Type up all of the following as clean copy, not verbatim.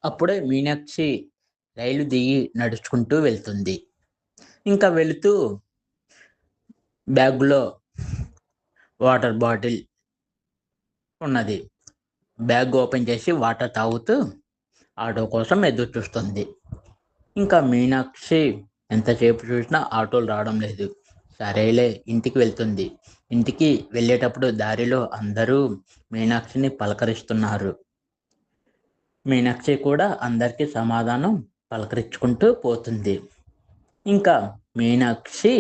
అప్పుడే మీనాక్షి రైలు దిగి నడుచుకుంటూ వెళ్తుంది. ఇంకా వెళుతూ బ్యాగ్‌లో వాటర్ బాటిల్ ఉన్నది. బ్యాగ్ ఓపెన్ చేసి వాటర్ తాగుతూ ఆటో కోసం ఎదురు చూస్తుంది. ఇంకా మీనాక్షి ఎంతసేపు చూసినా ఆటోలు రావడం లేదు. సరేలే ఇంటికి వెళ్తుంది. ఇంటికి వెళ్ళేటప్పుడు దారిలో అందరూ మీనాక్షిని పలకరిస్తున్నారు. మీనాక్షి కూడా అందరికీ సమాధానం పలకరించుకుంటూ పోతుంది. ఇంకా మీనాక్షి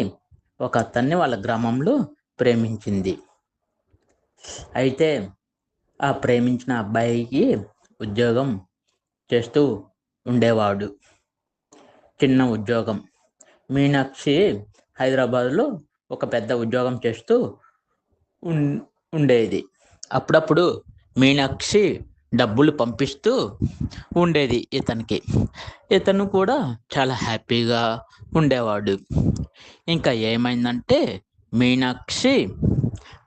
ఒక అతన్ని వాళ్ళ గ్రామంలో ప్రేమించింది. అయితే ఆ ప్రేమించిన అబ్బాయికి ఉద్యోగం చేస్తూ ఉండేవాడు. చిన్న ఉద్యోగం. మీనాక్షి హైదరాబాద్‌లో ఒక పెద్ద ఉద్యోగం చేస్తూ ఉండేది. అప్పుడప్పుడు మీనాక్షి డబ్బులు పంపిస్తూ ఉండేది ఇతనికి. ఇతను కూడా చాలా హ్యాపీగా ఉండేవాడు. ఇంకా ఏమైందంటే మీనాక్షి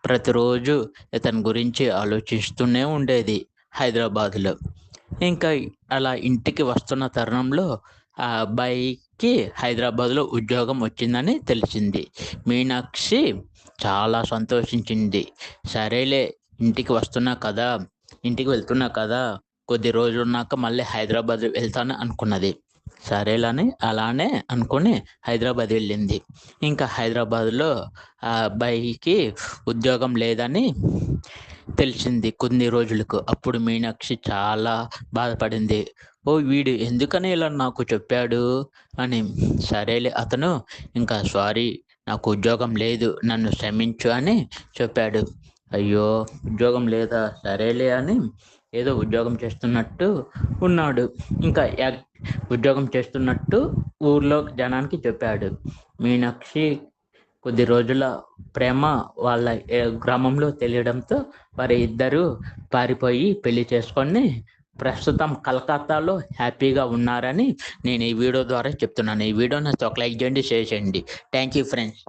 ప్రతిరోజు ఇతని గురించి ఆలోచిస్తూనే ఉండేది హైదరాబాద్‌లో. ఇంకా అలా ఇంటికి వస్తున్న తరుణంలో ఆ అబ్బాయికి హైదరాబాద్‌లో ఉద్యోగం వచ్చిందని తెలిసింది. మీనాక్షి చాలా సంతోషించింది. సరేలే ఇంటికి వెళ్తున్నా కదా! కొద్ది రోజులున్నాక మళ్ళీ హైదరాబాద్ వెళ్తాను అనుకున్నది. సరేలని అలానే అనుకుని హైదరాబాద్ వెళ్ళింది. ఇంకా హైదరాబాద్‌లో ఆ అబ్బాయికి ఉద్యోగం లేదని తెలిసింది కొన్ని రోజులకు. అప్పుడు మీనాక్షి చాలా బాధపడింది. వీడు ఎందుకని ఇలా నాకు చెప్పాడు అని. సరేలే అతను ఇంకా సారీ, నాకు ఉద్యోగం లేదు, నన్ను క్షమించు అని చెప్పాడు. అయ్యో! ఉద్యోగం లేదా? సరేలే అని ఏదో ఉద్యోగం చేస్తున్నట్టు ఉన్నాడు. ఇంకా ఉద్యోగం చేస్తున్నట్టు ఊర్లో జనానికి చెప్పాడు. మీనాక్షి కొద్ది రోజుల ప్రేమ వాళ్ళ గ్రామంలో తెలియడంతో వారి ఇద్దరూ పారిపోయి పెళ్లి చేసుకొని ప్రస్తుతం కలకత్తాలో హ్యాపీగా ఉన్నారని నేను ఈ వీడియో ద్వారా చెప్తున్నాను. ఈ వీడియో నచ్చితే ఒక లైక్ చేయండి, షేర్ చేయండి. Thank you friends.